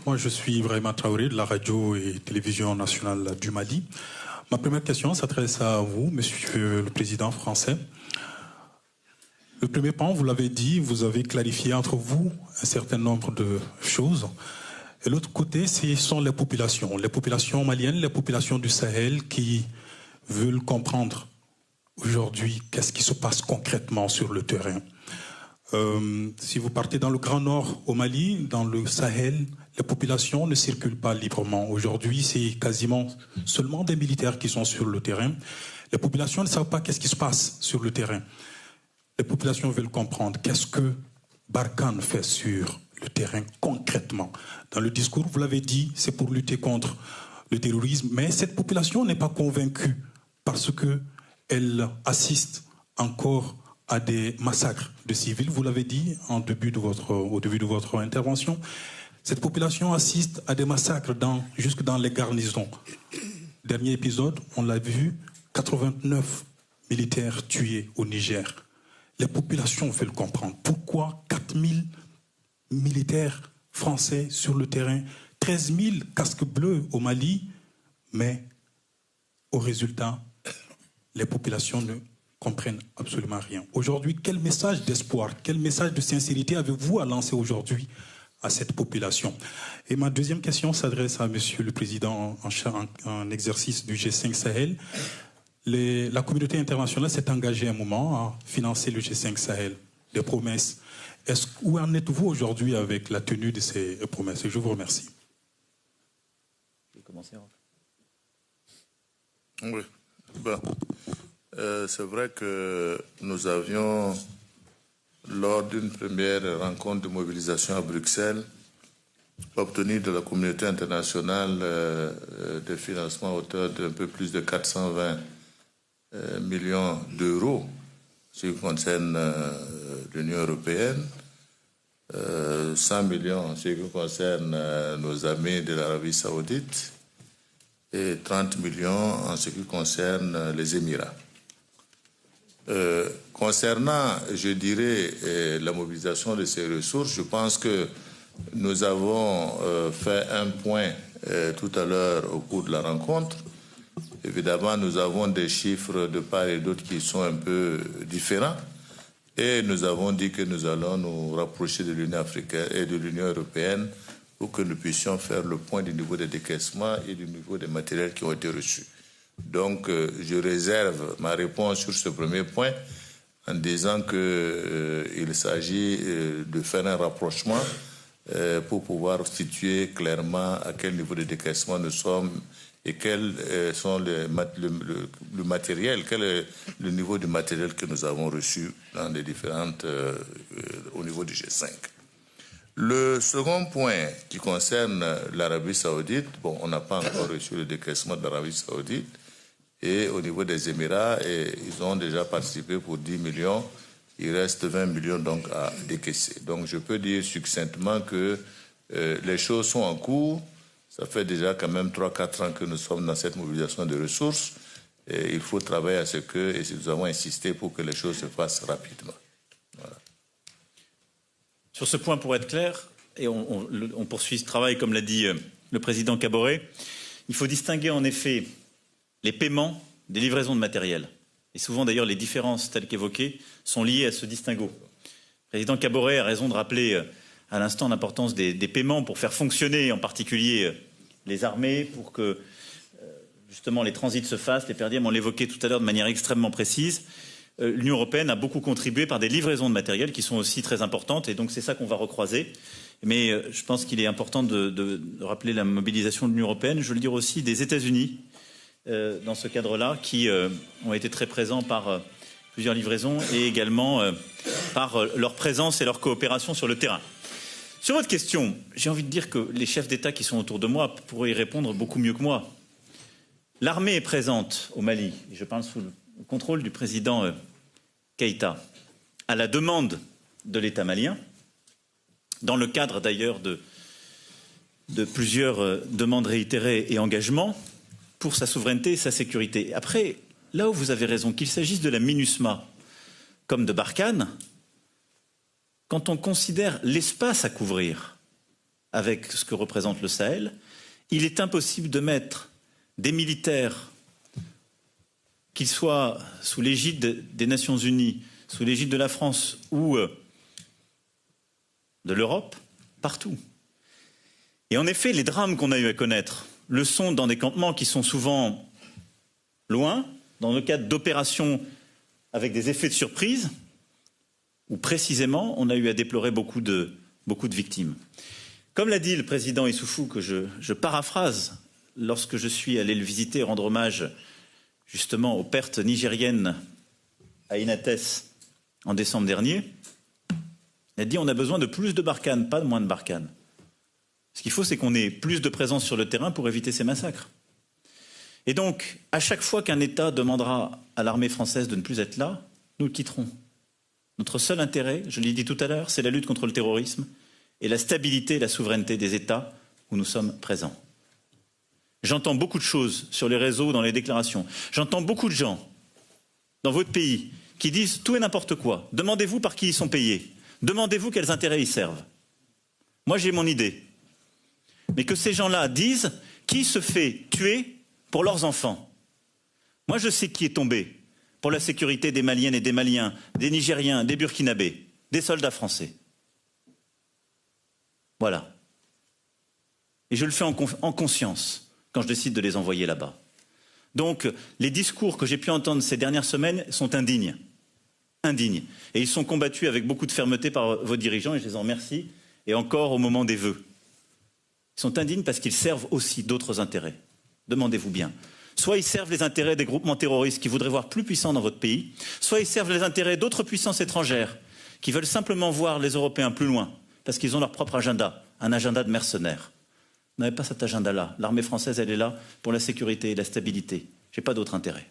Moi, je suis Ibrahima Traoré de la radio et télévision nationale du Mali. Ma première question s'adresse à vous, monsieur le président français. Le premier point, vous l'avez dit, vous avez clarifié entre vous un certain nombre de choses. Et l'autre côté, ce sont les populations maliennes, les populations du Sahel qui veulent comprendre aujourd'hui qu'est-ce qui se passe concrètement sur le terrain. Si vous partez dans le Grand Nord au Mali, dans le Sahel, les populations ne circulent pas librement. Aujourd'hui, c'est quasiment seulement des militaires qui sont sur le terrain. Les populations ne savent pas qu'est-ce qui se passe sur le terrain. Les populations veulent comprendre qu'est-ce que Barkhane fait sur le terrain concrètement. Dans le discours, vous l'avez dit, c'est pour lutter contre le terrorisme, mais cette population n'est pas convaincue parce qu'elle assiste encore à des massacres de civils. Vous l'avez dit au début de votre intervention. Cette population assiste à des massacres jusque dans les garnisons. Dernier épisode, on l'a vu, 89 militaires tués au Niger. Les populations veulent comprendre pourquoi 4000 militaires français sur le terrain, 13 000 casques bleus au Mali, mais au résultat, les populations ne comprennent absolument rien. Aujourd'hui, quel message d'espoir, quel message de sincérité avez-vous à lancer aujourd'hui à cette population? Et ma deuxième question s'adresse à monsieur le président en exercice du G5 Sahel. La communauté internationale s'est engagée un moment à financer le G5 Sahel, des promesses. Où en êtes-vous aujourd'hui avec la tenue de ces promesses? Je vous remercie. Je vais commencer. Oui. Bon. C'est vrai que nous avions, lors d'une première rencontre de mobilisation à Bruxelles, obtenu de la communauté internationale des financements à hauteur d'un peu plus de 420 millions d'euros, ce qui concerne l'Union européenne, 100 millions en ce qui concerne nos amis de l'Arabie saoudite et 30 millions en ce qui concerne les Émirats. Concernant, je dirais, la mobilisation de ces ressources, je pense que nous avons fait un point tout à l'heure au cours de la rencontre. Évidemment, nous avons des chiffres de part et d'autre qui sont un peu différents. Et nous avons dit que nous allons nous rapprocher de l'Union africaine et de l'Union européenne pour que nous puissions faire le point du niveau des décaissements et du niveau des matériels qui ont été reçus. Donc, je réserve ma réponse sur ce premier point en disant qu'il s'agit de faire un rapprochement pour pouvoir situer clairement à quel niveau de décaissement nous sommes et quel sont le matériel, quel est le niveau du matériel que nous avons reçu dans les différentes au niveau du G5. Le second point qui concerne l'Arabie saoudite, bon, on n'a pas encore reçu le décaissement de l'Arabie saoudite. Et au niveau des Émirats, ils ont déjà participé pour 10 millions. Il reste 20 millions donc à décaisser. Donc je peux dire succinctement que les choses sont en cours. Ça fait déjà quand même 3-4 ans que nous sommes dans cette mobilisation de ressources. Et il faut travailler à ce que, et nous avons insisté pour que les choses se fassent rapidement. Voilà. Sur ce point, pour être clair, et on poursuit ce travail, comme l'a dit le président Kaboré, il faut distinguer en effet les paiements des livraisons de matériel. Et souvent, d'ailleurs, les différences telles qu'évoquées sont liées à ce distinguo. Le président Kaboré a raison de rappeler à l'instant l'importance des paiements pour faire fonctionner en particulier les armées, pour que justement les transits se fassent. Les perdièmes, on l'évoquait tout à l'heure de manière extrêmement précise. L'Union européenne a beaucoup contribué par des livraisons de matériel qui sont aussi très importantes, et donc c'est ça qu'on va recroiser. Mais je pense qu'il est important de rappeler la mobilisation de l'Union européenne. Je veux le dire aussi des États-Unis dans ce cadre-là, qui ont été très présents par plusieurs livraisons et également par leur présence et leur coopération sur le terrain. Sur votre question, j'ai envie de dire que les chefs d'État qui sont autour de moi pourraient y répondre beaucoup mieux que moi. L'armée est présente au Mali, et je parle sous le contrôle du président Keïta, à la demande de l'État malien, dans le cadre d'ailleurs de plusieurs demandes réitérées et engagements pour sa souveraineté et sa sécurité. Après, là où vous avez raison, qu'il s'agisse de la MINUSMA comme de Barkhane, quand on considère l'espace à couvrir, avec ce que représente le Sahel. Il est impossible de mettre des militaires, qu'ils soient sous l'égide des Nations Unies, sous l'égide de la France ou de l'Europe, partout. Et en effet, les drames qu'on a eu à connaître le sont dans des campements qui sont souvent loin, dans le cadre d'opérations avec des effets de surprise, où précisément on a eu à déplorer beaucoup de victimes. Comme l'a dit le président Issoufou, que je paraphrase, lorsque je suis allé le visiter et rendre hommage justement aux pertes nigériennes à Inates en décembre dernier, il a dit on a besoin de plus de Barkhane, pas de moins de Barkhane. Ce qu'il faut, c'est qu'on ait plus de présence sur le terrain pour éviter ces massacres. Et donc, à chaque fois qu'un État demandera à l'armée française de ne plus être là, nous le quitterons. Notre seul intérêt, je l'ai dit tout à l'heure, c'est la lutte contre le terrorisme et la stabilité et la souveraineté des États où nous sommes présents. J'entends beaucoup de choses sur les réseaux, dans les déclarations. J'entends beaucoup de gens dans votre pays qui disent tout et n'importe quoi. Demandez-vous par qui ils sont payés. Demandez-vous quels intérêts ils servent. Moi, j'ai mon idée. Mais que ces gens-là disent qui se fait tuer pour leurs enfants. Moi, je sais qui est tombé pour la sécurité des Maliennes et des Maliens, des Nigériens, des Burkinabés, des soldats français. Voilà. Et je le fais en conscience quand je décide de les envoyer là-bas. Donc, les discours que j'ai pu entendre ces dernières semaines sont indignes. Indignes. Et ils sont combattus avec beaucoup de fermeté par vos dirigeants, et je les en remercie, et encore au moment des vœux. Ils sont indignes parce qu'ils servent aussi d'autres intérêts. Demandez-vous bien. Soit ils servent les intérêts des groupements terroristes qui voudraient voir plus puissants dans votre pays, soit ils servent les intérêts d'autres puissances étrangères qui veulent simplement voir les Européens plus loin, parce qu'ils ont leur propre agenda, un agenda de mercenaires. Vous n'avez pas cet agenda-là. L'armée française, elle est là pour la sécurité et la stabilité. Je n'ai pas d'autre intérêt.